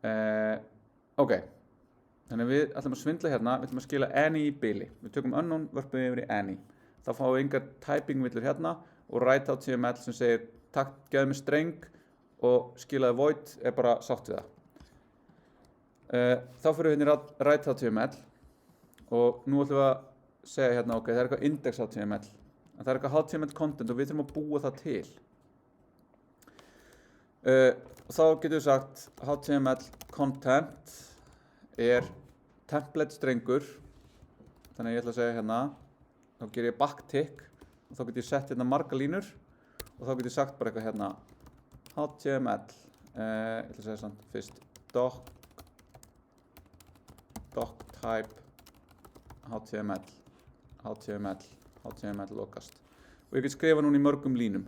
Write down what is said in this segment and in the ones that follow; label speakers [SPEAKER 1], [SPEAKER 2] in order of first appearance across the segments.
[SPEAKER 1] Ok, þannig að við ætlum að svindla hérna, við ætlum að skila any í bili. Við tökum unknown, vörpum yfir í any. Þá fáum við engar typing-villur hérna og write.html sem segir takk, gefðu mig streng og skilaði void er bara sátt við það. Þá fyrir við hérna í write.html og nú ætlum við að segja hérna, ok, það er eitthvað index.html. En það er eitthvað HTML content og við þurfum að búa það til. Þá getum við sagt HTML content er template strengur. Þannig að ég ætla að segja hérna, þá ger ég backtick og þá getur ég sett hérna marga línur og þá getur ég sagt bara eitthvað hérna HTML. Ég ætla að segja samt fyrst doctype HTML lokast. Og ég get skrifa núna í mörgum línum.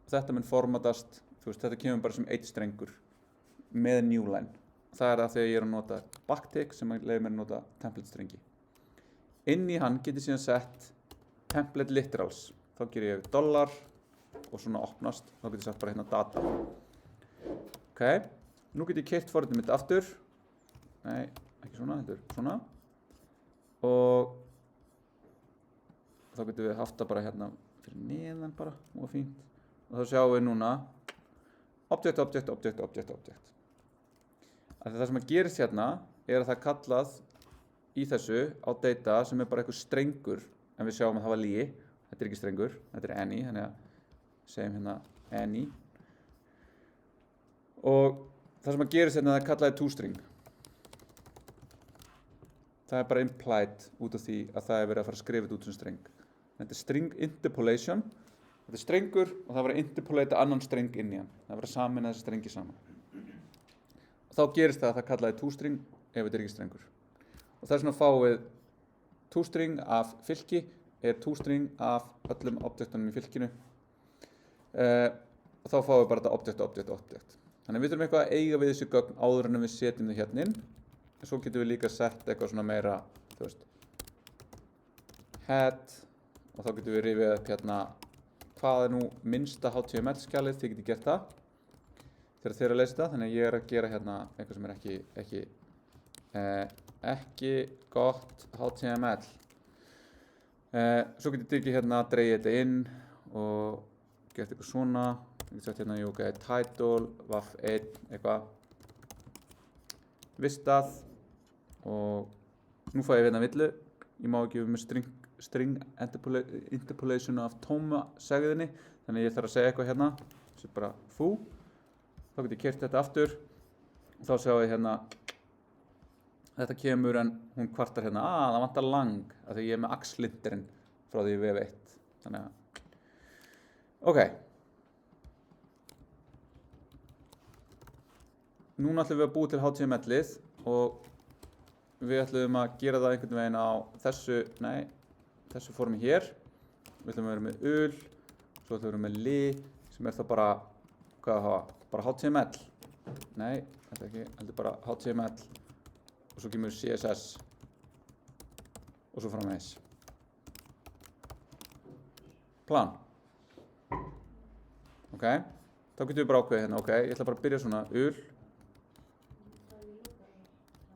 [SPEAKER 1] Þetta mun formatast, þú veist, þetta kemur bara sem eitt strengur með newline. Það er það þegar ég er að nota backtick sem leyfir mér að nota template strengi. Inn í hann get ég síðan sett template literals. Þá ger ég dollar og svona opnast. Þá get ég sett bara hérna data. Ok, nú get ég keyrt forritið mitt aftur. Nei, ekki svona, heldur svona. Og þá getum við haft það bara hérna fyrir neðan bara, og fínt. Og þá sjáum við núna object. Það sem að gerist hérna er að það er kallað í þessu á data sem er bara eitthvað strengur, en við sjáum að það var lygi. Þetta er ekki strengur, þetta er any, þannig að segjum hérna any. Og það sem að gerist hérna það er kallaði toString. Það er bara implied út af því að það er verið að fara að skrifa þetta út sem streng. Þetta er string interpolation. Þetta er strengur og það var að interpolata annan streng inn í hann. Það var að samina þessi strengi saman. Og þá gerist það að það kallaði toString ef þetta er ekki strengur. Og þess vegna fáum við toString af fylki er toString af öllum objektunum í fylkinu. Og þá fáum við bara þetta object. Þannig við þurfum eitthvað að eiga við þessi gögn áður en við setjum þau hérna inn. En svo getum við líka sett eitthvað svona meira, þú veist, head og þá getum við rifið upp hérna hvað er nú minnsta HTML-skjalið, þið getur gert það þegar þið eru að lesa það, þannig að ég er að gera hérna eitthvað sem er ekki gott HTML. Svo getur þið ekki hérna að dreigja þetta inn og gert eitthvað svona, ég get sett hérna, ok, title, waf1, eitthvað, vistað og nú fæ ég hérna villu, ég má ekki með string interpolation af tóma segðinni, þannig að ég þarf að segja eitthvað hérna, sem bara foo, þá get ég keyrt þetta aftur og þá sjáum ég hérna, þetta kemur en hún kvartar hérna, það vantar lang, af því ég er með axlindirinn frá því við veitt, þannig að, ok. Núna ætlum við að búa til HTML-ið og við ætlum að gera það einhvern veginn á þessu formi hér. Við ætlum að vera með ul, svo ætlum við að vera með li, sem er það bara, hvað það hafa? Bara HTML. Nei, þetta er ekki, heldur bara HTML og svo kemur CSS og svo framvegis. Plan. Ok, þá getum við bara ákveðið hérna, ok, ég ætla bara að byrja svona ul.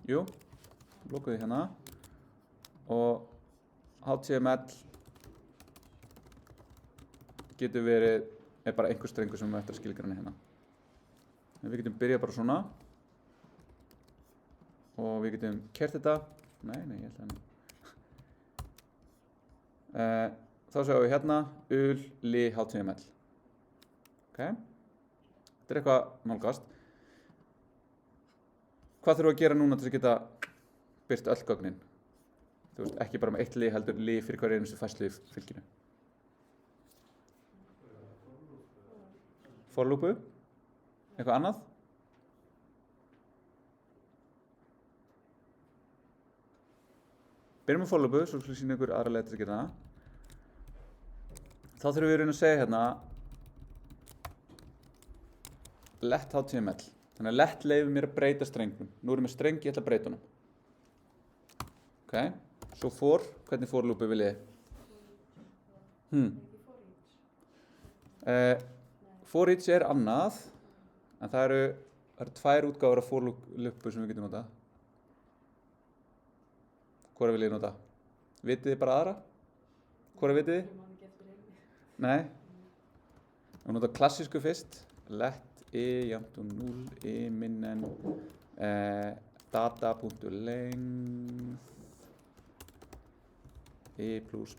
[SPEAKER 1] Jú, blokkuði hérna og HTML getur verið, er bara einhver strengur sem við ættum að skilgreina hérna. En við getum byrjað bara svona og við getum keyrt þetta, nei, ég ætla hérna. Þá sjáum við hérna ul, li, HTML. Ok, þetta er eitthvað nálgast. Hvað þurfum við að gera núna til að geta birt öll gögnin? Þú veist, ekki bara með eitt li, heldur li fyrir hverju einustu færslu í fylkinu. For loopu? Eitthvað annað? Byrjum með for loopu, svo skal ég sýna ykkur aðra leið til að gera það. Þá þurfum við að reyna að segja hérna let HTML. Þannig að let leyfir mér að breyta strengnum. Nú erum við streng, ég ætla að breyta honum. Ok, svo for, hvernig for loopu vil ég? For each er annað, en það Það eru 2 útgáfur af for loopu sem við getum notað. Hvora vil ég nota? Vitið þið bara aðra? Hvora vitið þið? Nei. Við nota klassísku fyrst. Let jafnt og 0 minna en data.length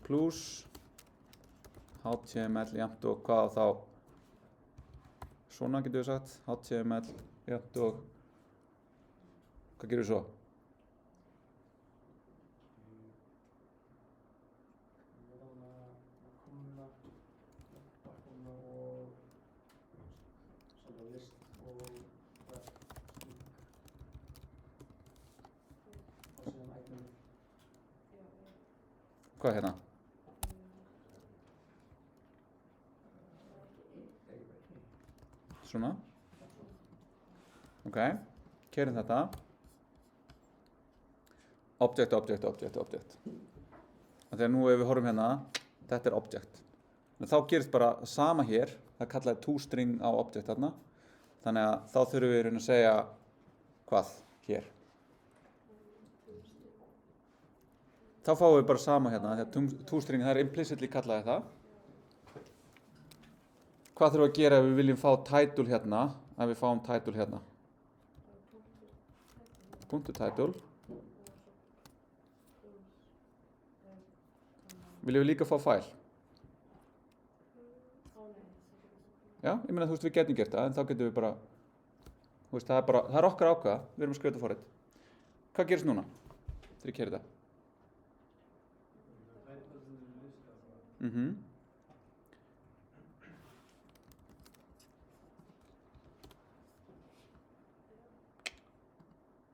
[SPEAKER 1] plus html jafnt og hvað þá? Svona getum við sagt. html jafnt og hvað gerum við svo? Hvað er hérna? Svona. Ok, keyrum þetta. Object. Þegar nú ef við horfum hérna, þetta er object. En þá gerist bara sama hér, það er kallað toString á object þarna. Þannig að þá þurfum við að segja hvað hér. Þá fáum við bara sama hérna, því að toString það er implicitly kallaði það. Hvað þurfum við að gera ef við viljum fá title hérna, ef við fáum title hérna? .title. Viljum við líka fá file? Já, ég meina þú veist við getum gert það, en þá getum við bara, þú veist það er okkar ákveða, við erum að skrifa þetta forrit. Hvað gerist núna þegar ég keyri þetta?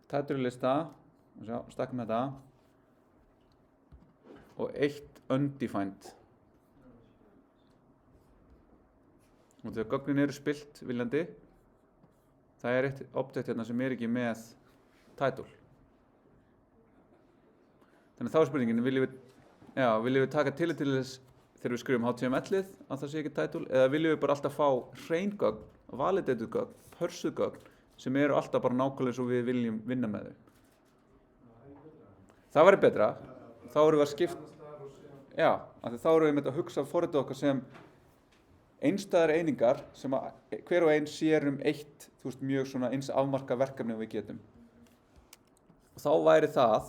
[SPEAKER 1] Title lista, stakkum þetta og 1 undefined. Og þegar gögnin eru spilt viljandi, það er eitt object hérna sem er ekki með title. Þannig þá er spurningin, viljum við taka tillit til þess þegar við skrifum HTML-ið að það sé ekki title, eða viljum við bara alltaf fá hrein gögn, validated gögn, pörsuð gögn, sem eru alltaf bara nákvæmlega eins og við viljum vinna með þau. Það væri betra. Þá erum við að skipta. Já, þá erum við með að hugsa forritið okkar sem einstæðar einingar sem að hver og einn sér eitt, þú veist, mjög svona eins afmarka verkefni við getum. Og þá væri það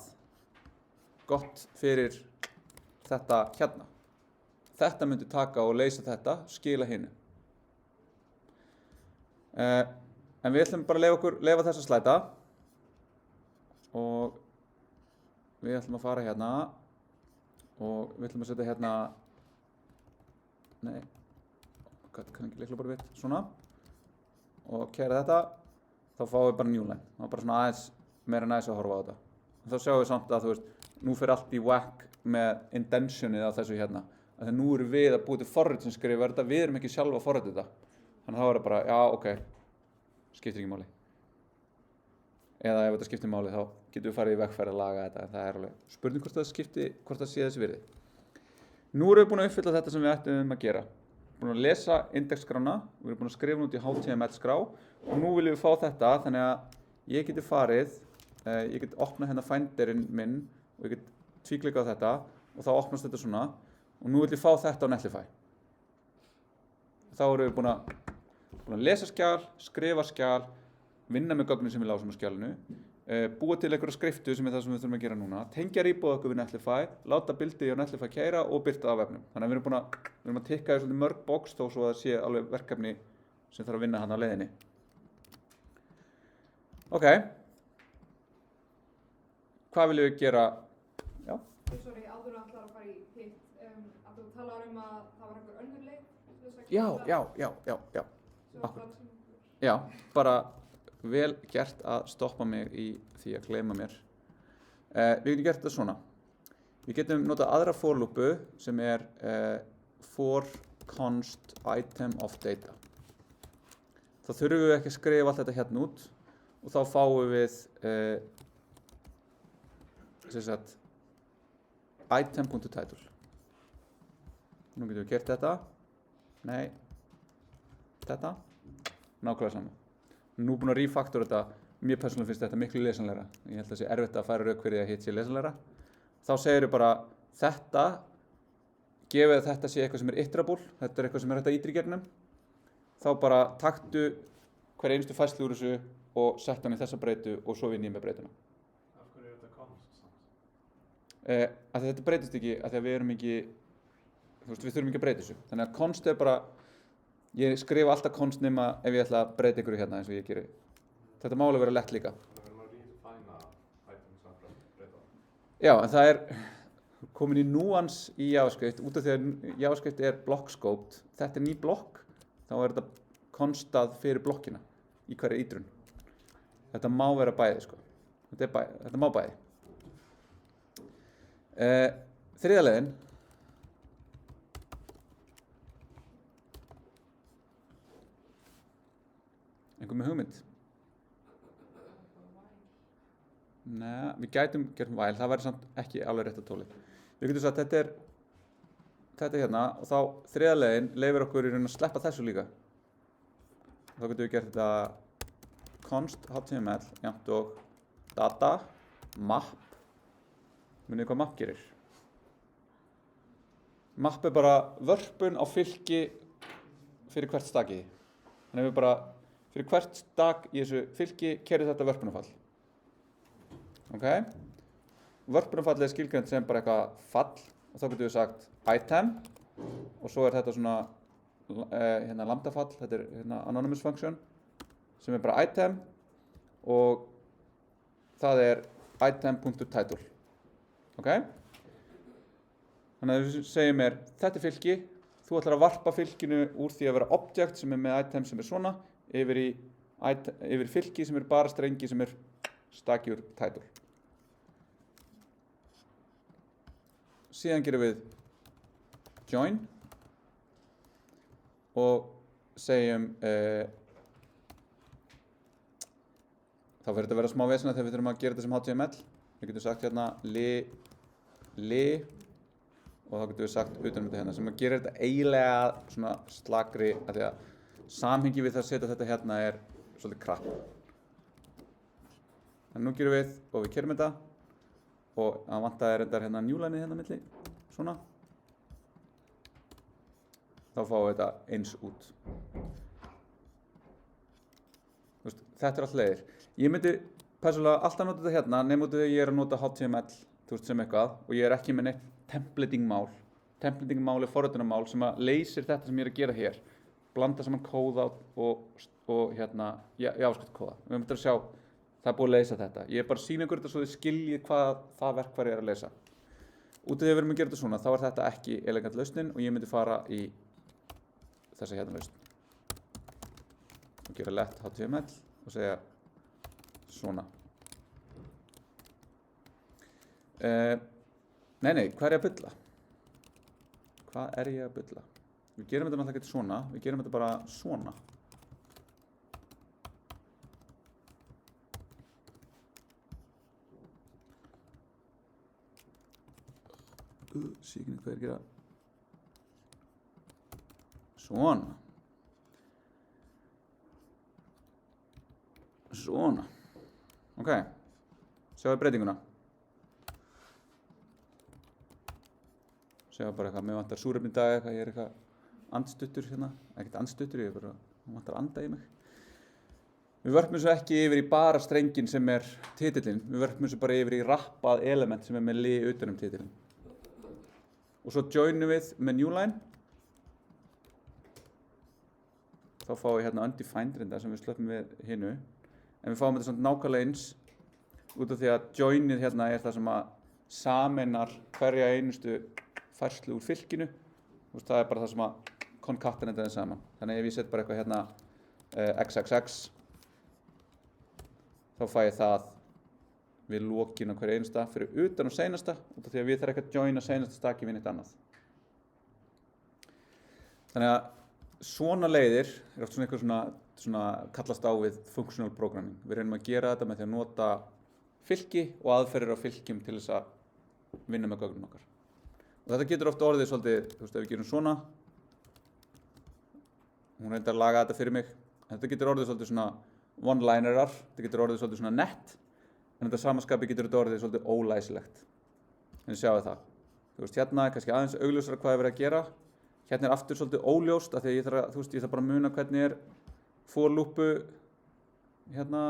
[SPEAKER 1] gott fyrir þetta hérna. Þetta myndi taka og leysa þetta, skila hinu. En við ætlum bara að leyfa þess að slæta og við ætlum að fara hérna og við ætlum að setja hérna, nei, kann ekki leikla bara við, svona og keyra þetta, þá fáum við bara newline. Það er bara svona aðeins meira næs að horfa á þetta. En þá sjáum við samt að, þú veist, nú fyrir allt í whack með intentionið á þessu hérna. Þegar nú erum við að búið til forrit sem skrifar þetta, við erum ekki sjálfa að forrita þetta. Þannig að þá er það bara, já, ok, skiptir ekki máli. Eða ef þetta skiptir máli, þá getum við farið í vegferð að laga þetta, en það er alveg spurning hvort það sé þessi virði. Nú erum við búin að uppfylla þetta sem við ættum að gera. Búin að lesa indexskrána, við erum búin að skrifa út í HTML-skrá og nú viljum við fá þetta, þannig að ég geti farið, ég get opnað hérna finderinn minn og ég get tvíklikað á þetta og þá opnast þetta svona og nú vil ég fá þetta á Netlify. Þá erum við búin að lesa skjal, skrifa skjal, vinna með gögnin sem við lásum á skjalinu, búa til einhverja skriftu sem er það sem við þurfum að gera núna, tengja rýbóð okkur við Netlify, láta bildið á Netlify keyra og birta á vefnum. Þannig að við erum að tikka í svolítið mörg box þó svo að það sé alveg verkefni sem þarf að vinna hann á leiðinni. Ok. Hvað viljum við gera? Já.
[SPEAKER 2] Sorry, áður en ætlar að fara í hitt, að þú talar að það var einhver önnur leið?
[SPEAKER 1] Já. Já, bara vel gert að stoppa mig í því að gleyma mér. Við getum gert þetta svona. Við getum notað aðra for loopu sem er for const item of data. Þá þurfum við ekki að skrifa allt þetta hérna út og þá fáum við item.title. Nú getum við gert þetta. Nei. Þetta. Nákvæmlega saman. Nú búin að refactora þetta, mér persónulega finnst þetta miklu lesanlegra. Ég held að það sé erfitt að færa rök fyrir því að hitt sé lesanlegra. Þá segirðu bara þetta, gefið að þetta sé eitthvað sem er iterable, þetta er eitthvað sem er hægt að ýta í gegnum, þá bara taktu hver einustu færslu úr þessu og sett hann í þessa breytu og svo vinn ég með breytuna.
[SPEAKER 3] Af hverju er þetta const samt?
[SPEAKER 1] Af því þetta breytist ekki, af því að við erum ekki, þú veist, við þurfum ekki að breyta þessu. Þannig að const er bara, ég skrifa alltaf const nema ef ég ætla að breyta ykkur hérna eins og ég geri. Þetta má alveg vera lett líka.
[SPEAKER 3] Það verður maður að redefina item samt að breyta það.
[SPEAKER 1] Já, en það er komin í nuance í JavaScript, út af því að JavaScript er block-scoped, þetta er ný blokk, þá er þetta constað fyrir blokkina í hverju ítrun. Þetta má vera bæði, sko. Þetta má bæði. Þriðja leiðin. Einhver með hugmynd? Nei, við gætum gert while, það væri samt ekki alveg rétt að tóli. Við getum sagt að þetta er hérna og þá þriðja leiðin leyfir okkur í raun að sleppa þessu líka. Þá getum við gert þetta const html jafnt og data map. Munið hvað map gerir? Map er bara vörpun á fylki fyrir hvert staki. Þannig að við bara fyrir hvert stak í þessu fylki keyrir þetta vörpunarfall. Ok? Vörpunarfall er skilgreint sem bara eitthvað fall og þá getum við sagt item og svo er þetta svona hérna lambdafall, þetta er hérna anonymous function sem er bara item og það er item.title. Ok? Þannig að við segjum þetta er fylki, þú ætlar að varpa fylkinu úr því að vera object sem er með item sem er svona yfir fylki sem er bara strengi sem er staki úr title. Síðan gerum við join og segjum þá verður þetta að vera smá vesena þegar við þurfum að gera þetta sem HTML. Við getum sagt hérna li og þá getum við sagt utanum þetta hérna sem að gera þetta eiginlega svona slakri af því að samhengi við það að setja þetta hérna er svolítið krapp. Þannig nú gerum við og við kerum þetta og það vantaði reyndar hérna newline hérna milli, svona. Þá fáum við þetta eins út. Veist, þetta er allt leiðir. Ég myndi persónulega alltaf nota þetta hérna nema út af því að ég er að nota HTML sem eitthvað og ég er ekki með neitt templating-mál. Templating-mál er forritunarmál sem að leysir þetta sem ég er að gera hér. Blanda saman kóða og hérna, JavaScript kóða. Við möttum að sjá, það er búið að leysa þetta. Ég er bara að sýna ykkur þetta svo þið skiljið hvað það verkfæri er að leysa. Út af því að við erum að gera þetta svona, þá er þetta ekki elegant lausnin og ég myndi fara í þessa hérna lausn. Og gera let HTML og segja svona. Nei, hvað er ég að bulla? Hvað er ég að bulla? Við gerum þetta náttúrulega ekki svona, við gerum þetta bara svona. Sé ekki neitt hvað ég er að gera. Svona. Svona. Ok, sjáðu breytinguna. Sjáðu bara eitthvað, mér vantar súrefni í dag eitthvað, ég er eitthvað andstuttur hérna. Ekkert andstuttur, ég er bara, mér vantar anda í mig. Við vörpum þessu ekki yfir í bara strengin sem er titillinn. Við vörpum þessu bara yfir í rappað element sem er með li utan titillinn. Og svo joinum við með newline. Þá fáum við hérna undefined reynda sem við slöpum við hinnu. En við fáum þetta svona nákvæmlega eins út af því að joinið hérna er það sem að sameinar hverja einustu færslu úr fylkinu. Það er bara það sem að concatenate það saman. Þannig ef ég set bara eitthvað hérna xxx þá fæ ég það við lokin á hverja einasta fyrir utan og seinasta út af því að við þarfum ekki að joina seinasta staki við neitt annað. Þannig að svona leiðir er oft svona eitthvað svona kallast á við functional programming. Við reynum að gera þetta með því að nota fylki og aðferðir á fylkjum til þess að vinna með gögnum okkar. Og þetta getur oft orðið svolítið, þú veist, ef við gerum svona, hún reyndar að laga þetta fyrir mig, þetta getur orðið svolítið svona one-linerar, þetta getur orðið svolítið svona nett, en þetta samaskapi getur þetta orðið svolítið ólæsilegt. En þið sjáu það. Þú veist, hérna er kannski aðeins augljósara hvað er verið að gera. Hérna er aftur svolítið óljóst af því að ég þarf bara að muna hvernig er for loopu hérna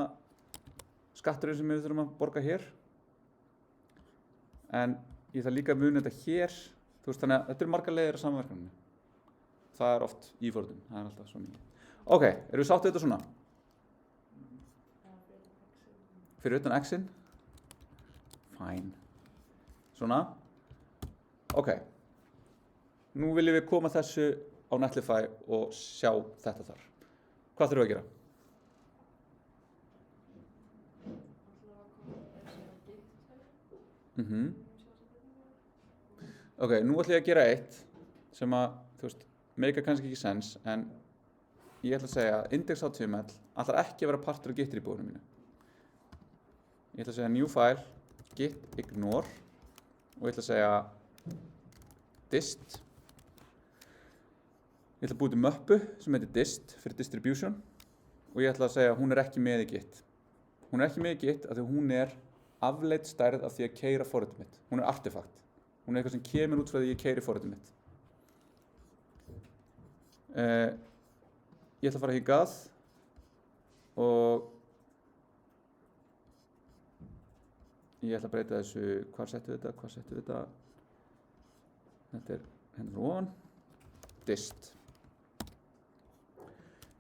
[SPEAKER 1] skatturinn sem við þurfum að borga hér. En ég þarf líka að muna þetta hér. Þú veist, þannig að þetta eru margar leiðir að samanverkefninu. Það er oft íforðun, það er alltaf svo mikið. Ok, erum við sáttu þetta svona? Fyrir utan X-in? Fine. Svona? Ok. Nú viljum við koma þessu á Netlify og sjá þetta þar. Hvað þurfum við að gera? Ok, nú ætlum ég að gera eitt sem að, þú veist, meika kannski ekki sens, en ég ætla að segja að index.html ætlar ekki að vera partur af Git-rýbúinu mínu. Ég ætla að segja new file, git ignore, og ég ætla að segja dist. Ég ætla að búa til möppu sem heitir dist fyrir distribution og ég ætla að segja að hún er ekki með í Git. Hún er ekki með í Git af því að hún er afleidd stærð af því að keyra forritið mitt. Hún er artefakt. Hún er eitthvað sem kemur út frá því að ég keyri forritið mitt. Ég ætla að fara hingað og ég ætla að breyta þessu, hvar settum við þetta? Þetta er hérna frá ofan, dist.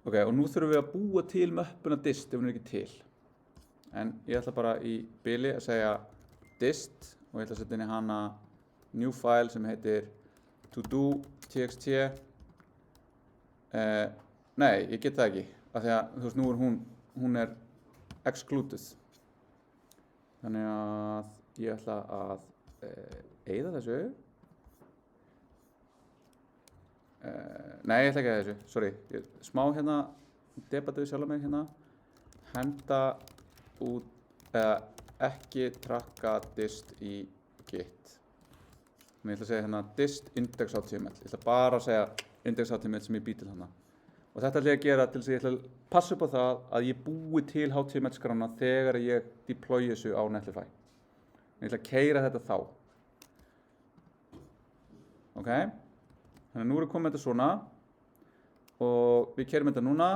[SPEAKER 1] Ok, og nú þurfum við að búa til möppuna dist ef hún er ekki til. En ég ætla bara í bili að segja dist og ég ætla að setja inn í hana new file sem heitir todo.txt. Nei, ég get það ekki, af því að þú veist, nú er hún er excluded. Þannig að ég ætla að eyða þessu. Nei, ég ætla ekki að eyða þessu, sorry. Smá hérna, debatuðu sjálf mig hérna. Henda út, ekki trakka dist í Git. Þannig ég ætla að segja hérna dist index.html. Ég ætla bara að segja index.html sem ég bý til hana. Og þetta ætla ég að gera til þess að ég ætla að passa upp á það að ég búi til HTML-skrána þegar ég deploy þessu á Netlify. Ég ætla að keyra þetta þá. Ok? Þannig að nú erum við komið þetta svona og við keyrum þetta núna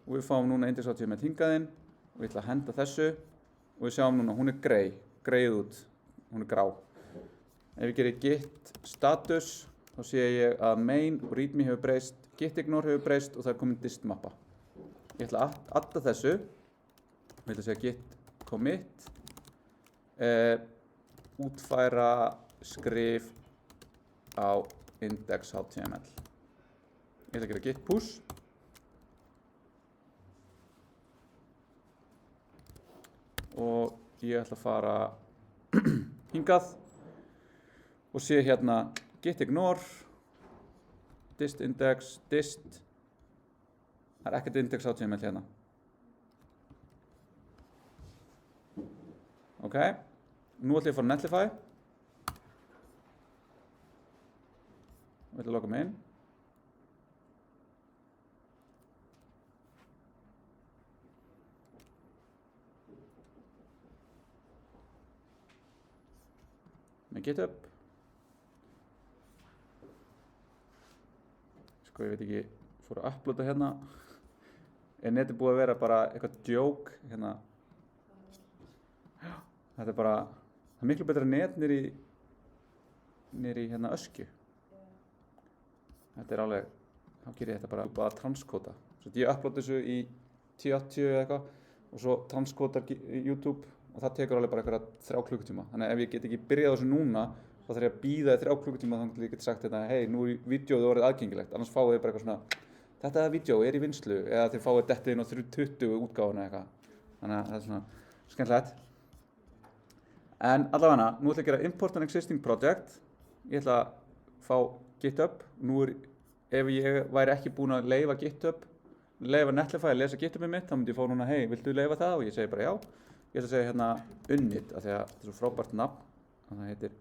[SPEAKER 1] og við fáum núna index.html hingaðinn og ég ætla að henda þessu og við sjáum núna, hún er greið út, hún er grá. Ef ég gerir git status þá sé ég að main og readme hefur breyst, git ignore hefur breyst og það er komin dist mappa. Ég ætla að adda þessu og ég ætla að segja git commit, útfæra skrif á index.html. Ég ætla að gera git push og ég ætla að fara hingað og sé hérna git ignore, dist index, dist. Það er ekkert index.html hérna. Ok, nú ætla ég að fara Netlify. Og ég ætla að logga mig inn. Með GitHub. Sko, ég veit ekki, fór að uploada hérna. Er netið búið að vera bara eitthvað joke hérna? Þetta er bara, það er miklu betra net niður í hérna öskju. Þetta er alveg, þá ger ég þetta bara transkóta. Svo ég uploada þessu í 1080 eða eitthvað og svo transkótar YouTube og það tekur alveg bara eitthvað 3 klukkutíma. Þannig að ef ég get ekki byrjað þessu núna þá þarf ég að bíða í 3 klukkutíma þannig að ég get sagt þetta, hei, nú er vídeóið orðið aðgengilegt, annars fáið þið bara eitthvað svona, þetta vídeó er í vinnslu, eða þið fáið dettið inn á 20 útgáfuna eitthvað. Þannig að það er svona skemmtilegt. En allavega, nú ætla ég að gera import an existing project. Ég ætla að fá GitHub. Nú ef ég væri ekki búinn að leyfa GitHub, leyfa Netlify að lesa GitHubið mitt, þá myndi ég fá núna, hei, viltu leyfa það? Og ég segi bara já. Ég ætla að segja hérna unnit, af því að þetta er svo frábært nafn. Það heitir,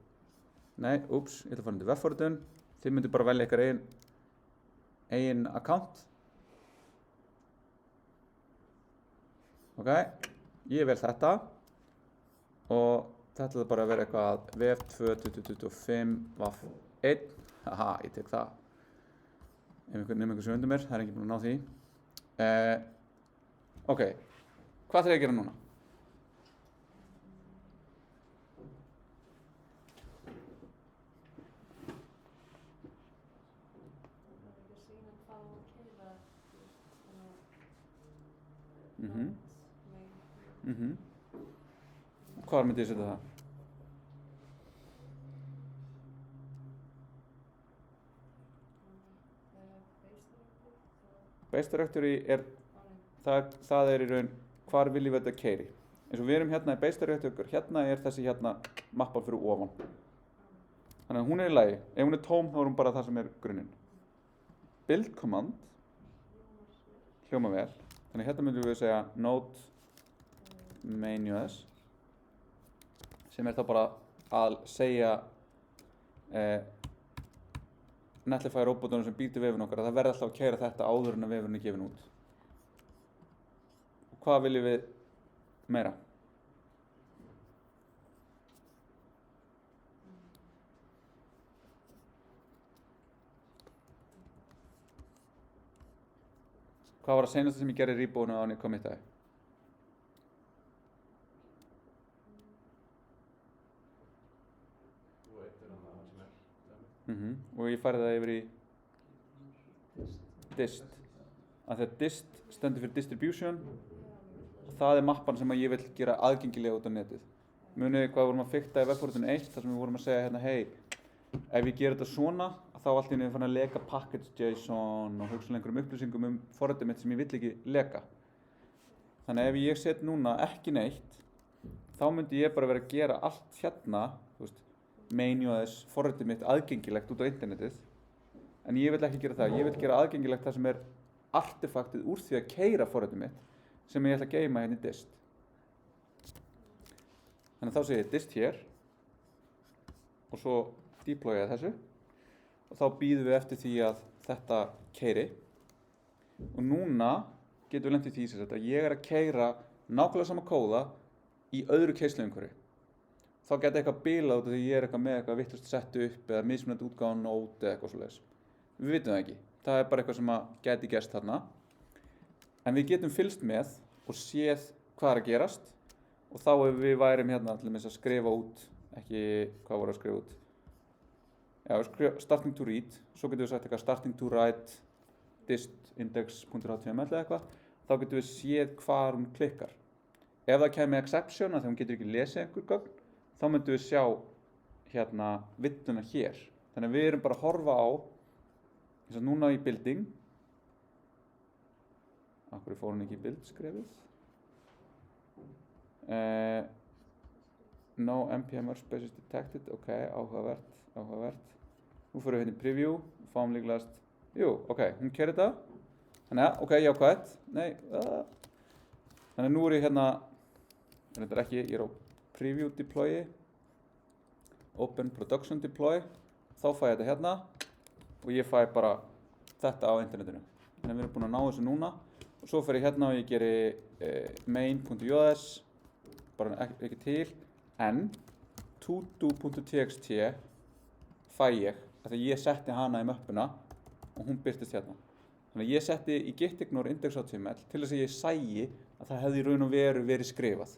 [SPEAKER 1] nei, úps, ég ætla að fara undir webforritun. Þið myndu bara velja ykkar eigin account. Ok, ég vel þetta og þetta er bara að vera eitthvað VF2 2025 VAF1. Haha, ég tek það. Ef einhver sem undir mér, það er ekki búin að ná því. Ok, hvað þarf ég að gera núna? Hvar myndi ég setja það? Base directory er, það er í raun hvar viljum við þetta keyri. Eins og við erum hérna í base directory, hérna er þessi hérna mappan fyrir ofan. Þannig að hún er í lagi. Ef hún er tóm þá er hún bara það sem er grunninn. Build command hljóma vel. Þannig hérna myndum við segja node main.js sem er þá bara að segja Netlify robotunum sem býr til vefinn okkar að það verði alltaf að keyra þetta áður en að vefurinn er gefinn út. Og hvað viljum við meira? Hvað var það seinasta sem ég gerði í rebóinu á hann í committaði?
[SPEAKER 3] Þú eittir hann að HTML.
[SPEAKER 1] Og ég færði það yfir í dist. Af því að dist stendur fyrir distribution og það er mappan sem ég vil gera aðgengilega út á netið. Munið hvað vorum að fikta í webforritun 1 þar sem við vorum að segja hérna hei, ef ég ger þetta svona þá allt í einu er fann að leka package.json og hugsa lengur upplýsingum forritið mitt sem ég vill ekki leka. Þannig ef ég set núna ekki neitt þá myndi ég bara vera að gera allt hérna, þú veist, main.js forritið mitt aðgengilegt út á internetið. En ég vil ekki gera það, ég vil gera aðgengilegt það sem er artefaktið úr því að keyra forritið mitt sem ég ætla að geyma hérna í dist. Þannig að þá segir ég dist hér og svo deploya þessu og þá bíðum við eftir því að þetta keyri og núna getum við lent í því sem sagt að ég er að keyra nákvæmlega sama kóða í öðru keysluumhverfi. Þá geta eitthvað bilað út af því ég er eitthvað með eitthvað vitlaust sett upp eða mismunandi útgáfa nót eða eitthvað svoleiðis. Við vitum það ekki. Það er bara eitthvað sem að geti gerst þarna. En við getum fylgst með og séð hvað er að gerast og þá ef við værum hérna til dæmis að skrifa út, ekki hvað voru að skrifa út. Já, starting to read, svo getum við sagt eitthvað starting to write dist index.html eða eitthvað, þá getum við séð hvar hún klikkar. Ef það kemur exception, þegar hún getur ekki lesið einhver gögn, þá myndum við sjá hérna villuna hér. Þannig að við erum bara að horfa á, þess að núna í building, af hverju fór hún ekki í build skrefið? No npm workspaces detected, ok, áhugavert. Nú fyrir við hérna í preview, fáum líklegast, ok, hún keyrir þetta. Þannig að, ok, jákvætt, Þannig að nú er ég hérna, reyndar ekki, ég er á preview deployi, open production deploy, þá fæ ég þetta hérna og ég fæ bara þetta á internetinu. Þannig að við erum búin að ná þessu núna og svo fer ég hérna og ég geri main.js, bara ekki til, en todo.txt fæ ég, af því ég setti hana í möppuna og hún birtist hérna. Þannig að ég setti í gitignore index.html til þess að ég sæi að það hefði í raun og veru verið skrifað.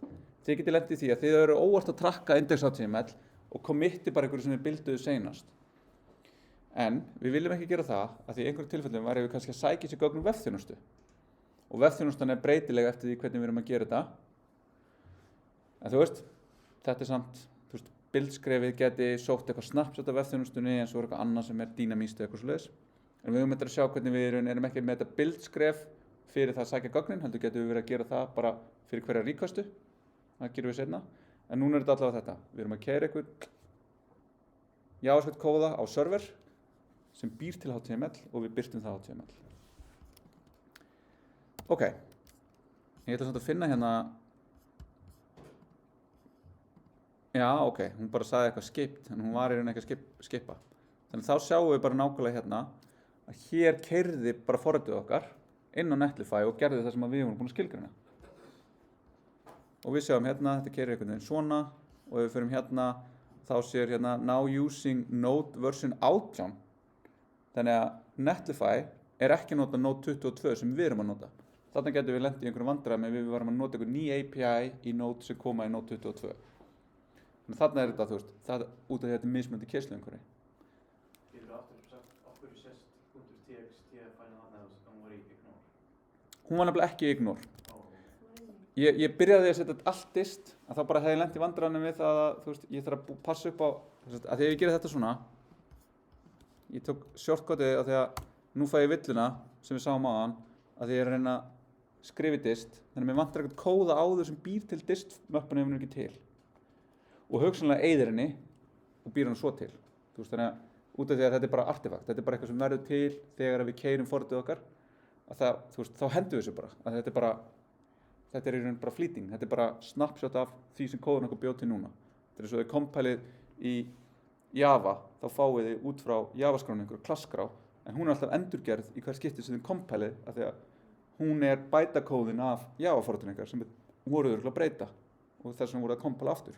[SPEAKER 1] Þið getið lent í því að þið eru óvart að trakka index.html og committi bara einhverju sem þið bilduðu seinast. En við viljum ekki gera það að því í einhverjum tilfellum væri við kannski að sækja sér gögnum vefþjónustu. Og vefþjónustan er breytileg eftir því hvernig við erum að gera þetta. En þú veist, þetta er samt, þú veist, bildskrefið geti sótt eitthvað snapshot af vefþjónustunni en svo er eitthvað annað sem er dynamíst eða eitthvað svoleiðis. En við höfum þetta að sjá hvernig við erum ekki með þetta bildskref fyrir það að sækja gögnin, heldur getum við verið að gera það bara fyrir hverja requestu. Það gerum við seinna. En núna er þetta allavega þetta. Við erum að keyra einhver JavaScript kóða á server sem býr til HTML og við birtum það HTML. Ok. Ég ætla samt að finna hérna. Já, ok. Hún bara sagði eitthvað skipt, en hún var í raun ekki að skipa. Þannig þá sjáum við bara nákvæmlega hérna að hér keyrði bara forritið okkar inn á Netlify og gerði það sem við vorum búin að skilgreina. og við sjáum hérna, þetta keyrir einhvern veginn svona og ef við förum hérna þá sér hérna now using Node version 18 þannig að Netlify ekki að nota Node 22 sem við erum að nota. Þarna getum við lent í einhverjum vandræðum ef við varum að nota einhver ný API í Node sem koma í Node 22. Þannig þarna þetta, þú veist, það út af þetta mismunandi keyslu einhverju.
[SPEAKER 4] Getur þú aftur sagt okkur sést .txt fæna þarna og hún var í ignore?
[SPEAKER 1] Hún var nefnilega ekki ignore. Ég byrjaði að setja allt dist, að þá bara hefði ég lent í vandræðunum við það að, þú veist, ég þarf að passa upp á, að því að ég gerði þetta svona, ég tók shortcutið af því að nú fæ ég villuna sem við sáum áðan, að því ég er að reyna að skrifa í dist, þannig að mér vantar eitthvað kóða áður sem býr til dist-möppuna ef hún er ekki til. Og hugsanlega eyðir henni og býr hann svo til. Þú veist, þannig að út af því að þetta er bara artefakt, þetta er bara eitthvað sem verður til þegar við keyrum forritið okkar, að það, þú veist, þá hendum við þessu bara, að þetta er í raun bara flýting, þetta er bara snapshot af því sem kóðan okkur bjóð til núna. Þetta er svo þau kompælið í Java, þá fáið þið út frá Java-skránu einhverju klasskrá, en hún er alltaf endurgerð í hver skipti sem þið kompælið, af því að hún er bætakóðin af Java-forritinu ykkar sem voruð örugglega að breyta og þess vegna voruð að kompæla aftur.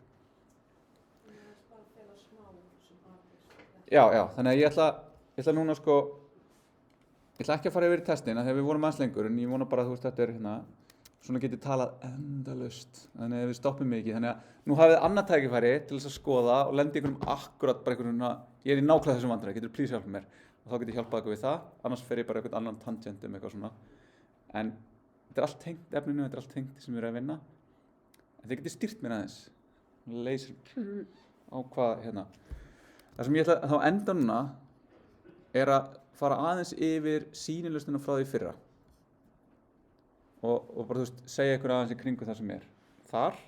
[SPEAKER 1] Já, þannig að ég ætla núna sko, ég ætla ekki að fara yfir í testin af því að við vorum aðeins lengur, en ég vona bara að þú veist þetta er hérna, svona getið talað endalaust, þannig að við stoppum mikið, þannig að nú hafið annað tækifæri til þess að skoða og lendi einhverjum akkurat bara einhverjum, ég er í nákvæmlega þessum vandræði, getur please hjálpa mér og þá get ég hjálpað ykkur við það, annars fer ég bara einhvern annan tangent eitthvað svona, en þetta er allt tengt efninu, þetta er allt tengt sem við erum að vinna, en þið getið stýrt mér aðeins, leysir á hvað hérna. Það sem ég ætla að þá enda núna er að fara aðeins yfir sýnilausnina frá því fyrra og bara þú veist, segja ykkur aðeins í kringu það sem er. Það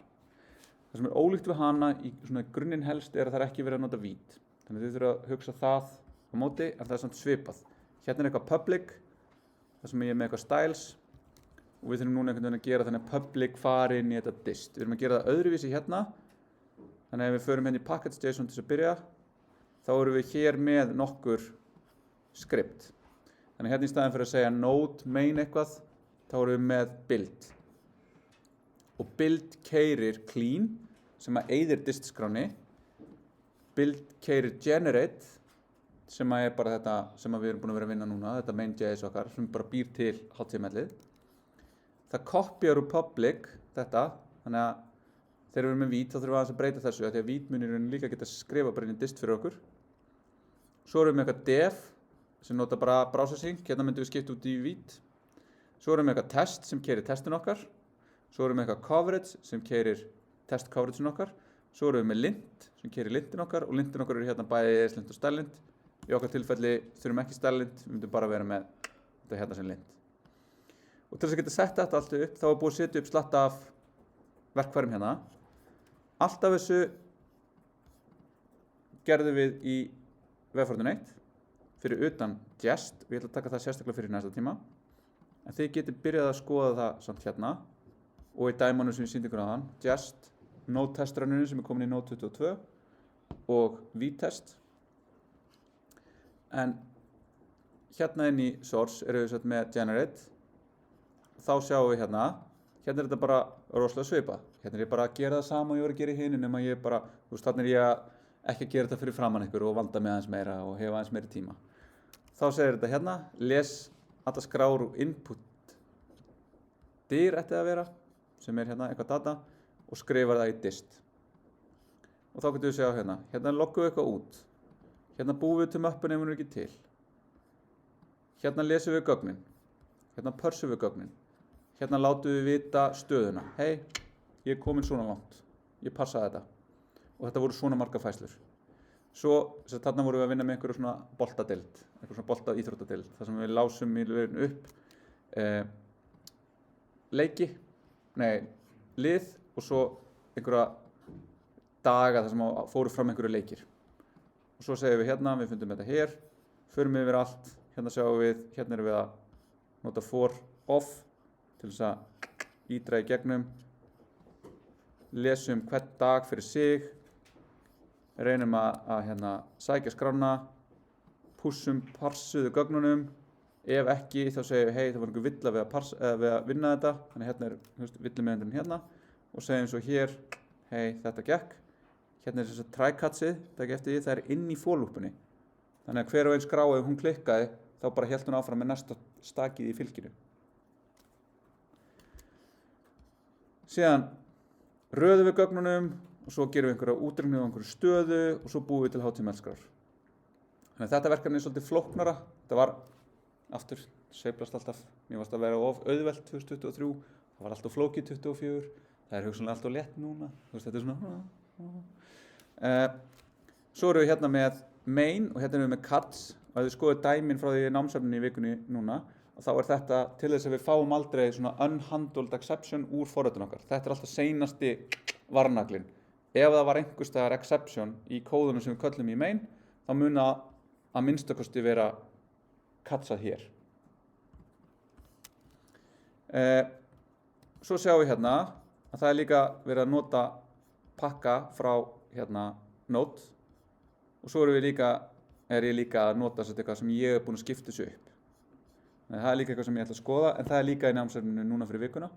[SPEAKER 1] sem er ólíkt við hana í svona grunninn helst er að það er ekki verið að nota vít. Þannig að þið þurfa að hugsa það á móti en það er samt svipað. Hérna er eitthvað public, það sem ég er með eitthvað styles og við þurfum núna einhvern veginn að gera þannig að public fari inn í þetta dist. Við erum að gera það öðruvísi hérna, þannig að ef við förum hérna í package.json til þess að byrja, þá erum við hér með nokkur skript. Þannig hérna í staðinn fyrir að segja node main eitthvað, þá erum við með build. Og build keyrir clean, sem að eyðir distskráni. Build keyrir generate, sem að er bara þetta sem að við erum búin að vera að vinna núna, þetta main.js okkar, sem bara býr til HTML-ið. Það copyar úr public, þetta, þannig að þegar við erum með vít, þá þurfum við aðeins að breyta þessu, því að vít munir líka geta skrifa bara inn í dist fyrir okkur. Svo erum við með eitthvað dev, sem nota bara processing, hérna myndum við skipta út í vít. Svo erum við með eitthvað test, sem keyrir testin okkar. Svo erum við með eitthvað coverage, sem keyrir test coveragein okkar. Svo erum við með lint, sem keyrir lintin okkar, og lintin okkar eru hérna bæði ESLint og stylint. Í okkar tilfelli þurfum ekki stylint, við myndum bara vera með þetta hérna sem lint. Og til þess að geta sett þetta allt upp, þá er búið að setja upp slatta af verkfærum hérna. Allt af þessu gerðum við í Web41 fyrir utan Jest og ég ætla að taka það sérstaklega fyrir næsta tíma. En þið getið byrjað að skoða það samt hérna og í dæmonu sem ég sýndi ykkur áðan, Jest, Node testruninu sem er komin í Node 22 og V-test. En hérna inn í source erum við með generate. Þá sjáum við hérna er þetta bara rosalega svipað. Hérna er ég bara að gera það sama og ég var að gera í hinu nema ég bara, þú veist, þarna er ég ekki að gera þetta fyrir framan ykkur og valda mig aðeins meira og hefa aðeins meiri tíma. Þá segir þetta hérna, les alla skrár og input dir ætti að vera, sem er hérna eitthvað data og skrifar það í dist. Og þá getum við segja hérna loggum við eitthvað út. Hérna búum við til möppuna ef hún er ekki til. Hérna lesum við gögnin. Hérna pörsum við gögnin. Hérna látum við vita stöðuna. Hei, ég er komin svona langt. Ég passaði þetta. Og þetta voru svona margar fæslur. Svo, þarna vorum við að vinna með einhverju svona boltadeild, einhverju svona boltaíþróttadeild, þar sem við lásum í lögin upp lið og svo einhverja daga þar sem fóru fram einhverju leikir. Og svo segjum við hérna, við fundum þetta hér, förum við yfir allt, hérna sjáum við, hérna erum við að nota for off til þess að ídra í gegnum, lesum hvern dag fyrir sig, reynum að hérna, sækja skrána, pussum parsuðu gögnunum, ef ekki þá segjum við hei það var einhver villa við að vinna þetta, þannig hérna er villumeðendurinn hérna og segjum svo hér, hei, þetta gekk. Hérna þess að try-catsið, takk eftir því, það inn í for-lúpunni. Þannig að hver og einn skrá ef hún klikkaði, þá bara hélt hún áfram með næsta stakið í fylkinu. Síðan röðum við gögnunum og svo gerum við einhverja útreikningu á einhverju stöðu og svo búum við til HTML-skrár. Þannig að þetta verkefni svolítið flóknara. Þetta var, aftur, sveiflast alltaf. Mér varst að vera of auðvelt 2023, það var alltaf flókið 2024, það hugsanlega alltaf létt núna. Þetta svona... Svo erum við hérna með main og hérna erum við með cuts og ef við skoðum dæmin frá því námsefninu í vikunni núna og þá þetta til þess að við fáum aldrei svona unhandled exception úr forritun okkar. Þetta alltaf seinasti varnaglinn. Ef það var einhvers staðar exception í kóðunum sem við köllum í main þá mun að minnstakosti vera cutsað hér. Svo sjáum við hérna að það líka verið að nota pakka frá hérna Node og svo er ég líka að nota eitthvað sem ég búinn að skipta þessu upp. Þannig að það líka eitthvað sem ég ætla að skoða en það líka í námsefninu núna fyrir vikuna.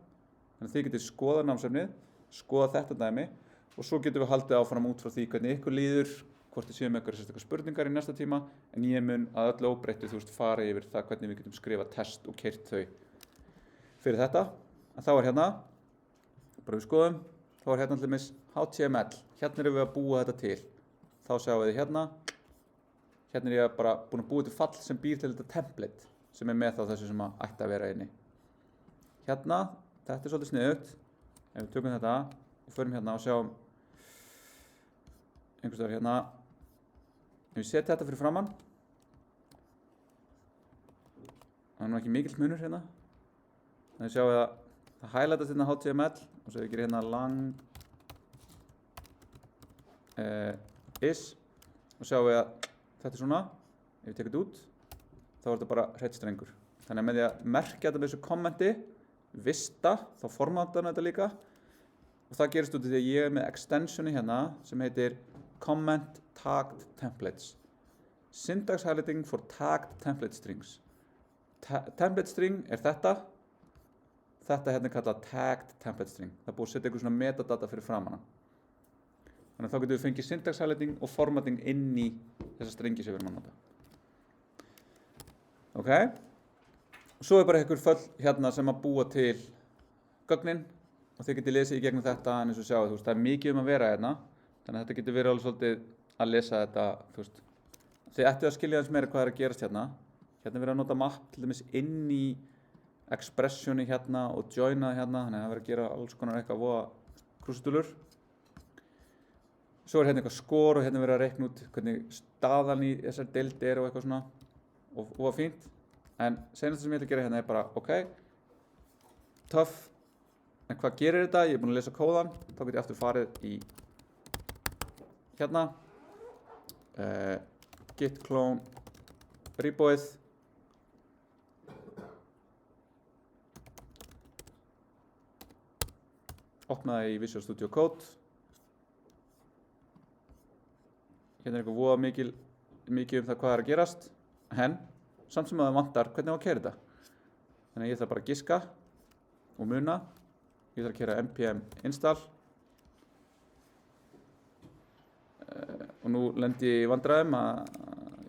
[SPEAKER 1] Þannig að þið getið skoða námsefnið, skoða þetta dæmi og svo getum við haldið áfram út frá því hvernig ykkur líður, hvort þið séum með eitthvað sérstakar spurningar í næsta tíma en ég mun að öllu óbreyttu fara yfir það hvernig við getum skrifað test og keyrt þau fyrir þetta. En þá hérna, bara við skoðum, þá hérna til dæmis HTML, hérna erum við að búa þetta til. Þá sjáum við hérna er ég bara búinn að búa til fall sem býr til þetta template sem með þá þessu sem ætti að vera inni. Hérna, þetta svolítið sniðugt. Ef við tökum þetta og förum hérna og sjáum einhvers staðar hérna. Ef við setjum þetta fyrir framann, það nú ekki mikill munur hérna. Þannig sjáum við að það highlightast hérna HTML og svo ef við gerum hérna lang is og sjáum við að þetta svona, ef við tekum þetta út, þá þetta bara hreinn strengur. Þannig að með því að merkja þetta með þessu kommenti, vista, þá formátar þetta líka og það gerist út af því að ég með extensioni hérna sem heitir comment tagged templates. Syntax highlighting for tagged template strings. Template string þetta hérna er kallað tagged template string. Það búið að setja eitthvað svona metadata fyrir framan hana. Þannig að þá getum við fengið syntax highlighting og formatting inn í þessa strengi sem við erum að nota. Ok. Og svo bara einhver föll hérna sem að búa til gögnin og þið getið lesið í gegnum þetta en eins og sjáu, það er mikið að vera hérna. Þannig að þetta getur verið alveg svolítið að lesa þetta, Þið ættu að skilja aðeins meira hvað að gerast hérna. Hérna er verið að nota map til dæmis inn í expressioni hérna og joina hérna, þannig að það verið að gera alls konar eitthvað voða krúsitúlur. Svo hérna eitthvað skor og hérna verið að reikna út hvernig staðan í þessar deildi og eitthvað svona og fínt. En seinast sem ég ætla að gera hérna er bara, ok, töff, en hvað gerir þetta? Ég er búinn að lesa kóðan, þá get ég aftur farið í hérna, git clone repoið, opna það í Visual Studio Code. Hérna er eitthvað voða mikið það hvað er að gerast, en samt sem að það vantar hvernig á að keyra þetta. Þannig að ég ætla bara að giska og muna. Ég ætla að keyra npm install. Og nú lendi ég í vandræðum að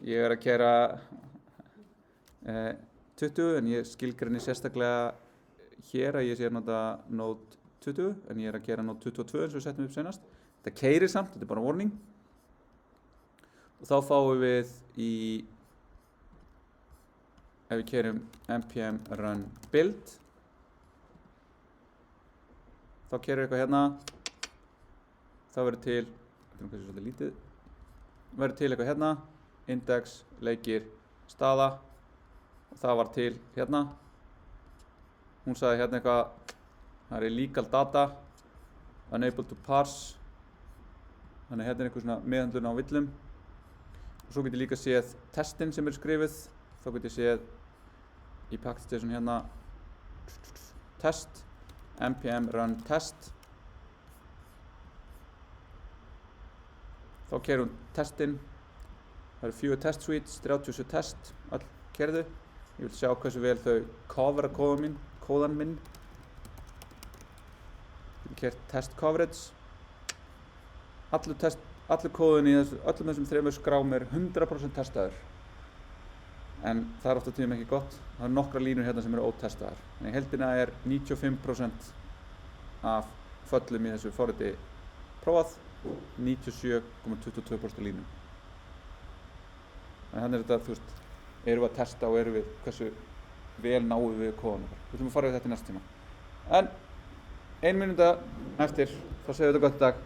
[SPEAKER 1] ég er að keyra 20 en ég skilgreini sérstaklega hér að ég sé að nota Node 20 en ég er að keyra Node 22 eins og við settum upp senast. Þetta keyrir samt, þetta er bara warning. Og þá fáum við ef við keyrum npm run build, þá keyrir eitthvað hérna, þá verður til, þetta er kannski svolítið lítið, verður til eitthvað hérna, index, leikir, staða, og það var til hérna. Hún sagði hérna eitthvað, það er illegal data, unable to parse, þannig hérna er eitthvað svona meðhöndlun á villum. Og svo get ég líka séð testin sem er skrifið, þá get ég séð í package.json hérna test, npm run test. Þá keyrum testin, það eru 4 test suites, 37 test, öll keyrðu. Ég vil sjá hversu vel þau covera kóðan minn. Ég keyrt test coverage. Allur kóðin í öllum þessum 3 skrám er 100% testaður. En það er oft á tíðum ekki gott. Það eru nokkra línur hérna sem eru ótestaðar. En í heildina er 95% af föllum í þessu forriti prófað, 97,22% línum. En þannig er þetta, þú veist, erum við að testa og erum við hversu vel náum við kóðan okkar. Við ætlum að fara við þetta í næsta tíma. En 1 mínúta eftir, þá segjum við þetta gott í dag.